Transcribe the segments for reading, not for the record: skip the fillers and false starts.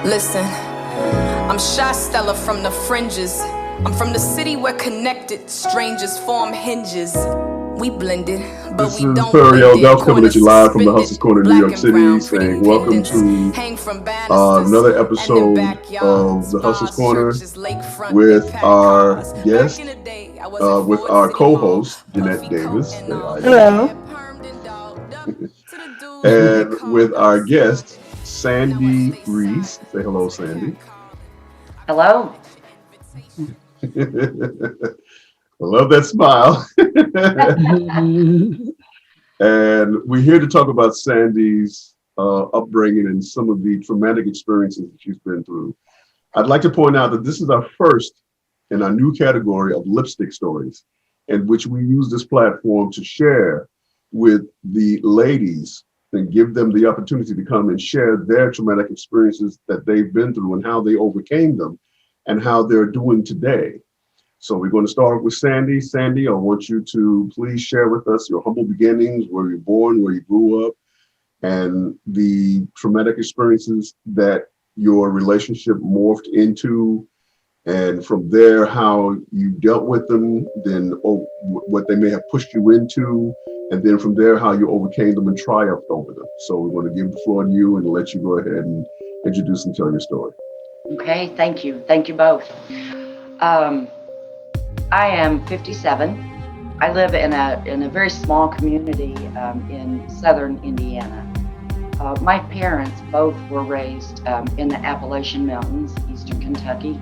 Listen, I'm Shy Stella from the fringes. I'm from the city where connected strangers form hinges. We blended, but This we is don't Perry L. blend Duff in. coming at you live from the Hustler's Corner, New York Black and brown, City, pretty saying welcome pendants, to hang from banisters, another and in episode backyards, of the Hustler's bars, Corner churches, lakefront, with big packed our cars. Back guest, in the day, I was at with Ford our City Mall, co-host, Jeanette puffy coat Davis. and all. Hello. Hair permed and dolled up to the dudes And they with called our us guest, Sergeant. Sandy Freese. Say hello, Sandy. Hello. I love that smile. And we're here to talk about Sandy's upbringing and some of the traumatic experiences that she's been through. I'd like to point out that this is our first in our new category of lipstick stories, in which we use this platform to share with the ladies and give them the opportunity to come and share their traumatic experiences that they've been through and how they overcame them and how they're doing today. So we're going to start with Sandy. Sandy, I want you to please share with us your humble beginnings, where you're born, where you grew up, and the traumatic experiences that your relationship morphed into. And from there, how you dealt with them, then what they may have pushed you into, and then from there, how you overcame them and triumphed over them. So we're going to give the floor to you and let you go ahead and introduce and tell your story. Okay, thank you. Thank you both. I am 57. I live in a very small community in southern Indiana. My parents both were raised in the Appalachian Mountains, eastern Kentucky.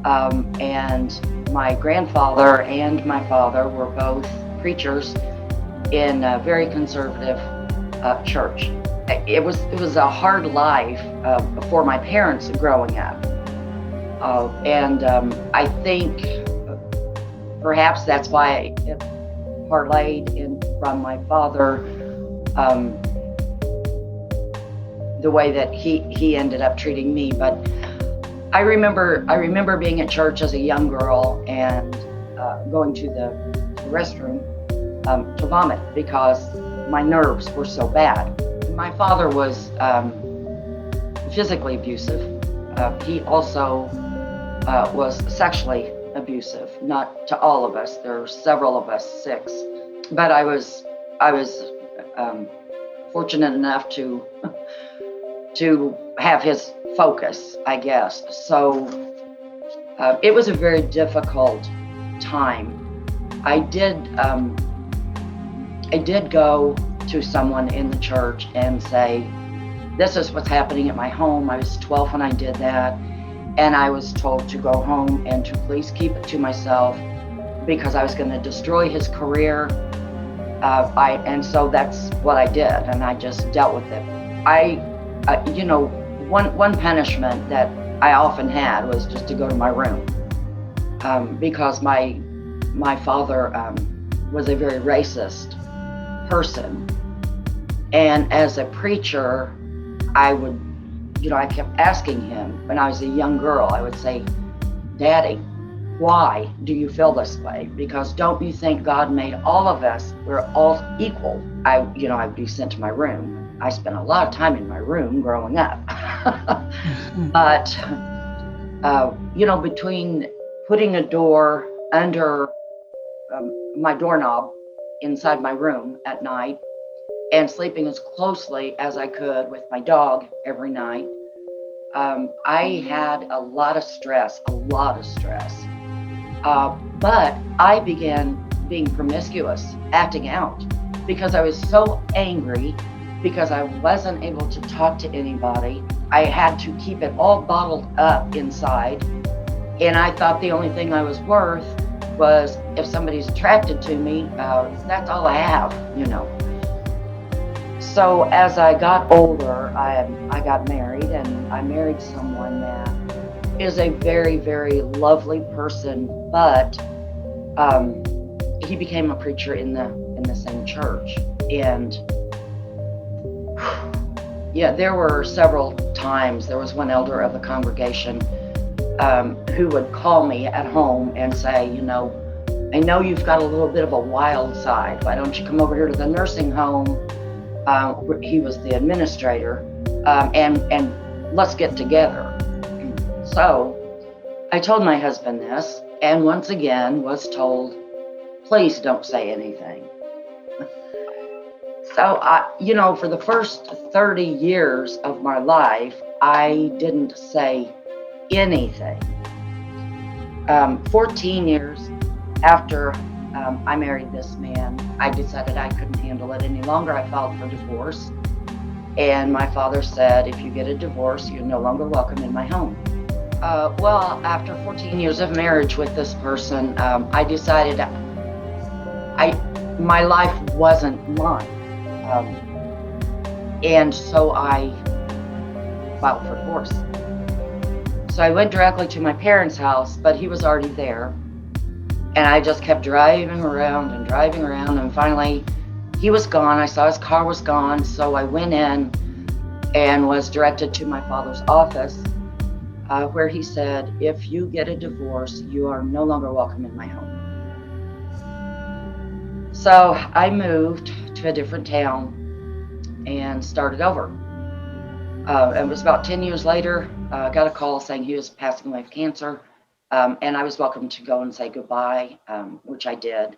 And my grandfather and my father were both preachers in a very conservative church. It was a hard life for my parents growing up. And I think perhaps that's why it parlayed in from my father, the way that he ended up treating me. But I remember being at church as a young girl and going to the restroom to vomit because my nerves were so bad. My father was physically abusive. He also was sexually abusive, not to all of us. There were several of us, 6, but I was fortunate enough to have his focus, I guess. So it was a very difficult time. I did go to someone in the church and say, this is what's happening at my home. I was 12 when I did that. And I was told to go home and to please keep it to myself because I was going to destroy his career. And so that's what I did. And I just dealt with it. One punishment that I often had was just to go to my room because my father was a very racist person. And as a preacher, I kept asking him when I was a young girl, I would say, Daddy, why do you feel this way? Because don't you think God made all of us, we're all equal? I'd be sent to my room. I spent a lot of time in my room growing up. But, between putting a door under my doorknob inside my room at night and sleeping as closely as I could with my dog every night, I had a lot of stress. But I began being promiscuous, acting out, because I was so angry, because I wasn't able to talk to anybody. I had to keep it all bottled up inside. And I thought the only thing I was worth was if somebody's attracted to me, that's all I have, So as I got older, I got married, and I married someone that is a very, very lovely person, but he became a preacher in the same church. And yeah, there were several times. There was one elder of the congregation who would call me at home and say, I know you've got a little bit of a wild side. Why don't you come over here to the nursing home? He was the administrator, and let's get together. So I told my husband this, and once again was told, please don't say anything. So for the first 30 years of my life, I didn't say anything. 14 years after I married this man, I decided I couldn't handle it any longer. I filed for divorce. And my father said, if you get a divorce, you're no longer welcome in my home. Well, after 14 years of marriage with this person, I decided my life wasn't mine. And so I filed for divorce. So I went directly to my parents' house, but he was already there. And I just kept driving around, and finally he was gone. I saw his car was gone, so I went in and was directed to my father's office, where he said, if you get a divorce, you are no longer welcome in my home. So I moved to a different town and started over. It was about 10 years later, I got a call saying he was passing away of cancer. And I was welcome to go and say goodbye, which I did.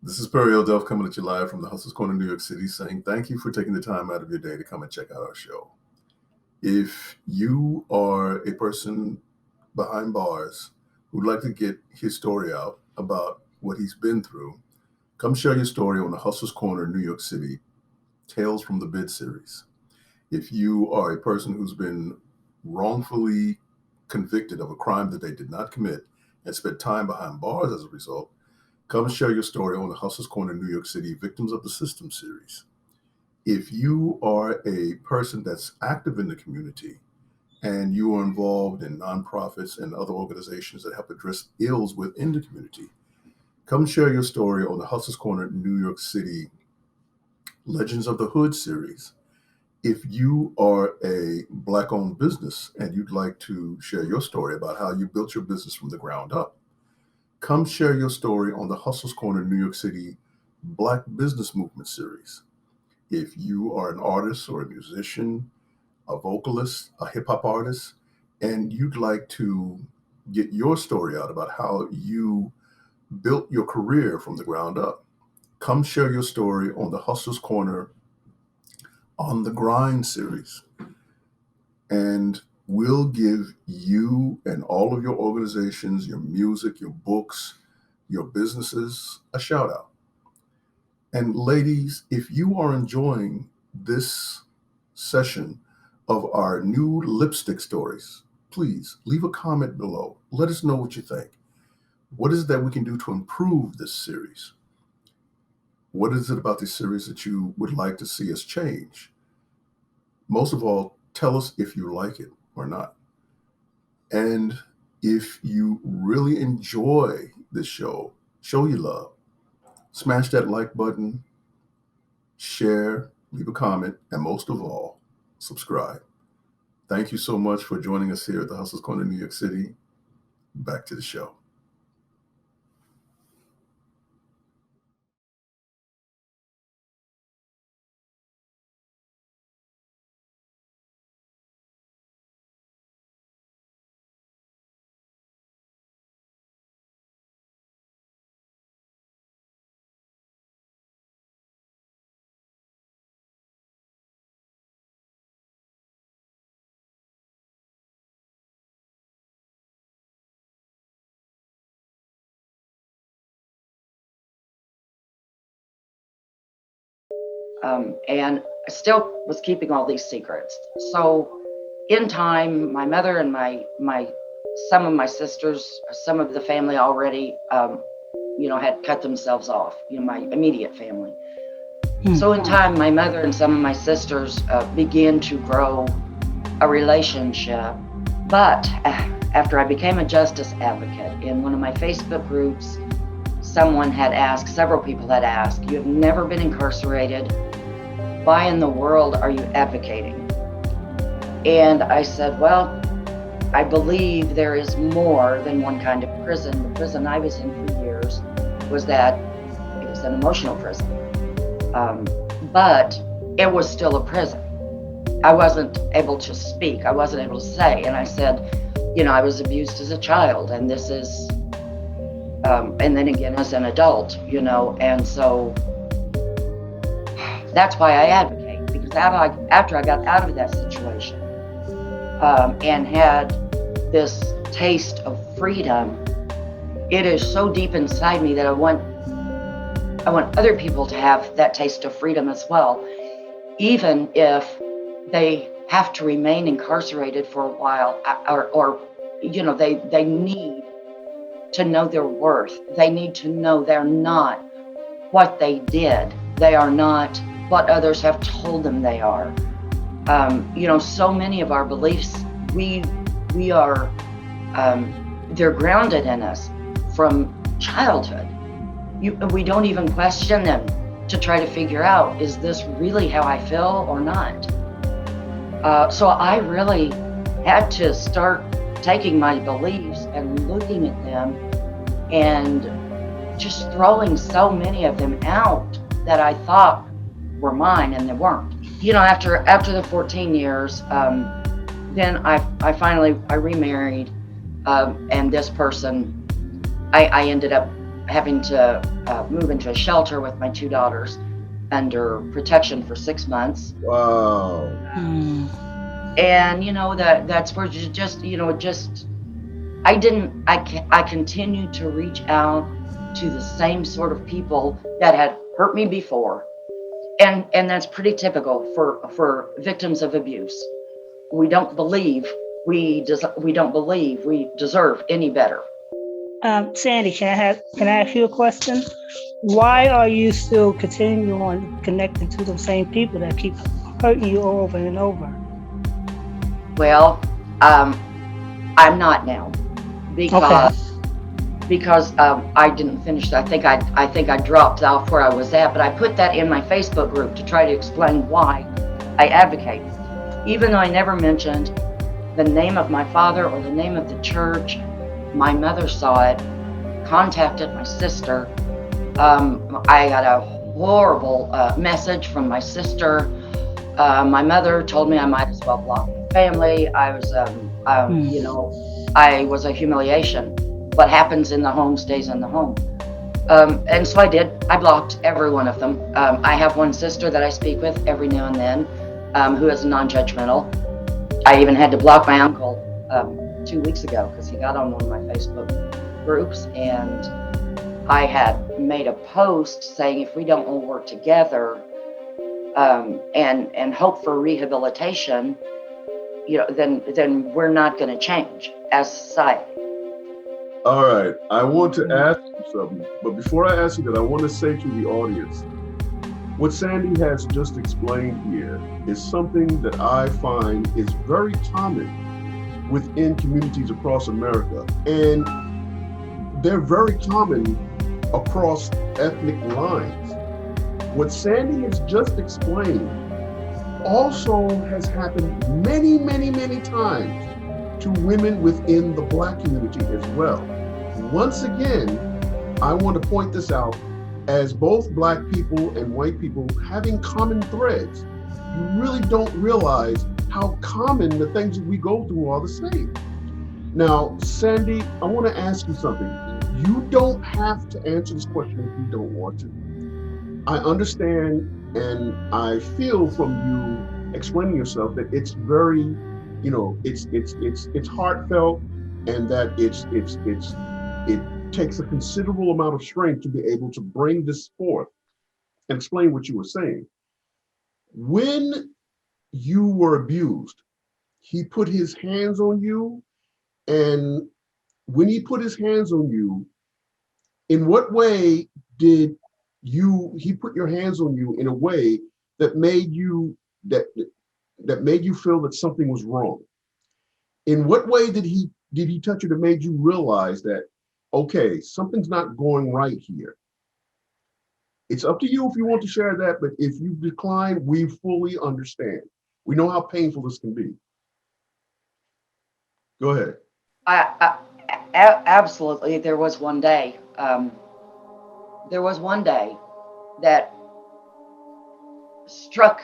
This is Perry O'Delph coming at you live from the Hustler's Corner, New York City, saying thank you for taking the time out of your day to come and check out our show. If you are a person behind bars who'd like to get his story out about what he's been through, come share your story on the Hustler's Corner, New York City, Tales from the Bid series. If you are a person who's been wrongfully convicted of a crime that they did not commit and spent time behind bars as a result, come share your story on the Hustler's Corner, New York City, Victims of the System series. If you are a person that's active in the community and you are involved in nonprofits and other organizations that help address ills within the community, come share your story on the Hustler's Corner, New York City, Legends of the Hood series. If you are a Black-owned business and you'd like to share your story about how you built your business from the ground up, come share your story on the Hustler's Corner New York City Black Business Movement series. If you are an artist or a musician, a vocalist, a hip-hop artist, and you'd like to get your story out about how you built your career from the ground up, come share your story on the Hustler's Corner On the Grind series. And we'll give you and all of your organizations, your music, your books, your businesses a shout out. And ladies, if you are enjoying this session of our new lipstick stories, please leave a comment below. Let us know what you think. What is it that we can do to improve this series? What is it about this series that you would like to see us change? Most of all, tell us if you like it or not. And if you really enjoy this show, show your love. Smash that like button, share, leave a comment, and most of all, subscribe. Thank you so much for joining us here at the Hustler's Corner, New York City. Back to the show. And I still was keeping all these secrets. So in time, my mother and some of my sisters, some of the family already, had cut themselves off, my immediate family. So in time, my mother and some of my sisters began to grow a relationship. But after I became a justice advocate, in one of my Facebook groups, several people had asked, you have never been incarcerated. Why in the world are you advocating? And I said, well, I believe there is more than one kind of prison. The prison I was in for years was an emotional prison. But it was still a prison. I wasn't able to speak. I wasn't able to say. And I said, I was abused as a child, and this is, and then again as an adult, and so that's why I advocate, because after I got out of that situation and had this taste of freedom, it is so deep inside me that I want other people to have that taste of freedom as well, even if they have to remain incarcerated for a while, or they need to know their worth. They need to know they're not what they did. They are not what others have told them they are. So many of our beliefs, we are, they're grounded in us from childhood. We don't even question them to try to figure out, is this really how I feel or not? So I really had to start taking my beliefs and looking at them and just throwing so many of them out that I thought were mine, and they weren't. After the 14 years, then I finally remarried, and this person, I ended up having to move into a shelter with my 2 daughters under protection for 6 months. Wow. And that's where I continued to reach out to the same sort of people that had hurt me before, and that's pretty typical for victims of abuse. We don't believe we deserve any better. Sandy, can I ask you a question? Why are you still continuing on connecting to those same people that keep hurting you over and over? Well, I'm not now, because I didn't finish. I think I dropped off where I was at, but I put that in my Facebook group to try to explain why I advocate. Even though I never mentioned the name of my father or the name of the church, my mother saw it, contacted my sister. I got a horrible message from my sister. My mother told me I might as well block my family. I was, I was a humiliation. What happens in the home stays in the home. And so I did. I blocked every one of them. I have one sister that I speak with every now and then, who is non-judgmental. I even had to block my uncle 2 weeks ago because he got on one of my Facebook groups, and I had made a post saying if we don't all work together and hope for rehabilitation, then we're not going to change as society. All right, I want to ask you something, but before I ask you that, I want to say to the audience, what Sandy has just explained here is something that I find is very common within communities across America, and they're very common across ethnic lines. What Sandy has just explained also has happened many, many, many times to women within the Black community as well. Once again, I want to point this out, as both Black people and white people having common threads. You really don't realize how common the things that we go through are the same. Now, Sandy, I want to ask you something. You don't have to answer this question if you don't want to. I understand and I feel from you explaining yourself that it's very, it's heartfelt, and that it takes a considerable amount of strength to be able to bring this forth and explain what you were saying. When you were abused, he put his hands on you, and when he put his hands on you, in what way did he put your hands on you in a way that made you feel that something was wrong? In what way did he touch you that made you realize that, okay, something's not going right here? It's up to you if you want to share that, but if you decline, we fully understand. We know how painful this can be. Go ahead. Absolutely. There was one day that struck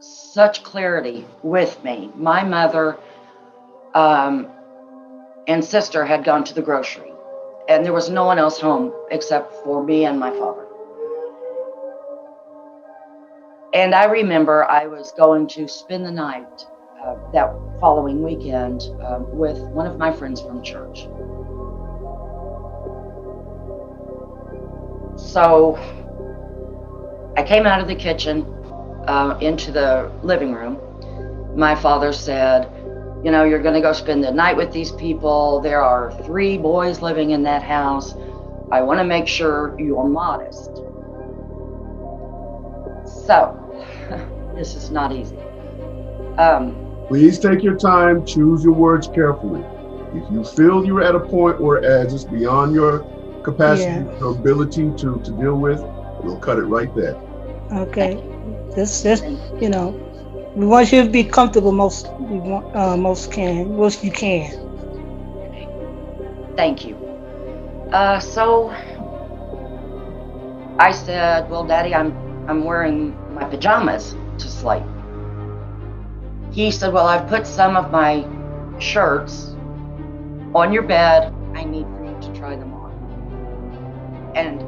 such clarity with me. My mother and sister had gone to the grocery, and there was no one else home except for me and my father. And I remember I was going to spend the night that following weekend with one of my friends from church. So I came out of the kitchen into the living room. My father said, you know, you're going to go spend the night with these people. There are 3 boys living in that house. I want to make sure you're modest. So, this is not easy. Please take your time, choose your words carefully. If you feel you're at a point where it's beyond your capacity, your ability to deal with, we'll cut it right there. Okay. This, you know, we want you to be comfortable most you can. Thank you. So I said, well, Daddy, I'm wearing my pajamas to sleep. He said, well, I've put some of my shirts on your bed. I need for you to try them on. And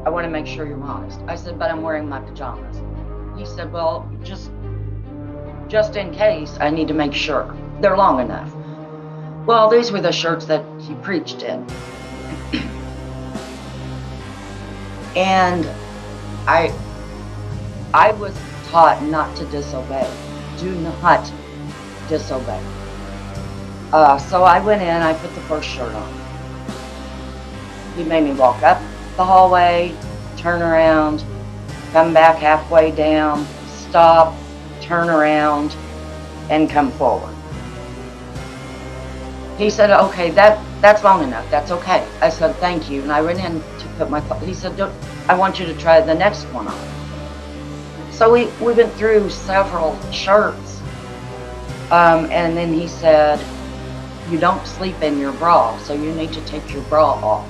I want to make sure you're modest. I said, but I'm wearing my pajamas. He said, well, just in case, I need to make sure they're long enough. Well, these were the shirts that he preached in. And I was taught not to disobey. Do not disobey. So I went in, I put the first shirt on. He made me walk up the hallway, turn around, come back halfway down, stop, turn around, and come forward. He said, okay, that's long enough, that's okay. I said, thank you. And I went in to put my, he said, I want you to try the next one on. So we went through several shirts. And then he said, you don't sleep in your bra, so you need to take your bra off.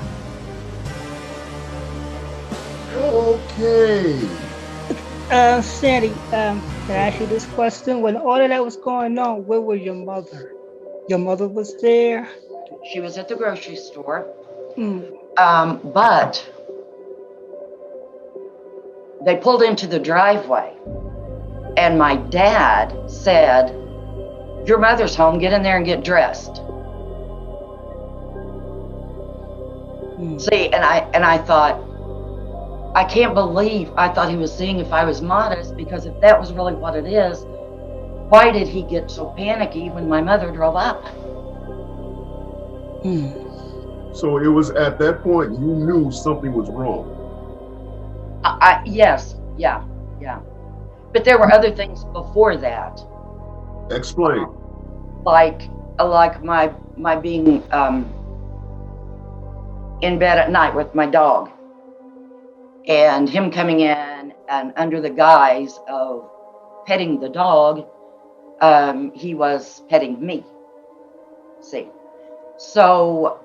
Okay. Sandy, can I ask you this question? When all of that was going on, where was your mother? Your mother was there? She was at the grocery store. Mm. But they pulled into the driveway, and my dad said, your mother's home, get in there and get dressed. See, and I thought, I can't believe, I thought he was seeing if I was modest, because if that was really what it is, why did he get so panicky when my mother drove up? So it was at that point you knew something was wrong. Yes, yeah. But there were other things before that. Explain. Like my being in bed at night with my dog, and him coming in and under the guise of petting the dog, he was petting me. See, so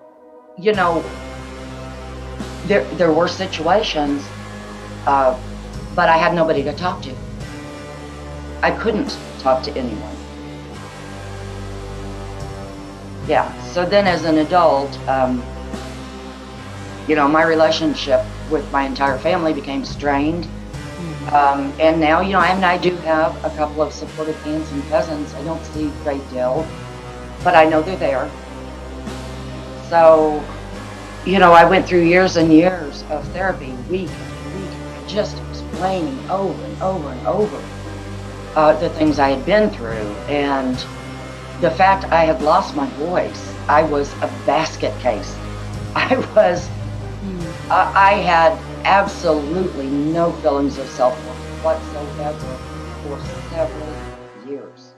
you know, there were situations, but I had nobody to talk to. I couldn't talk to anyone. Yeah, so then as an adult, you know, my relationship with my entire family became strained. And now, you know, I do have a couple of supportive aunts and cousins. I don't see a great deal, but I know they're there. So, you know, I went through years and years of therapy, week after week, just explaining over and over and over the things I had been through. And the fact I had lost my voice, I was a basket case. I had absolutely no feelings of self-worth whatsoever for several years.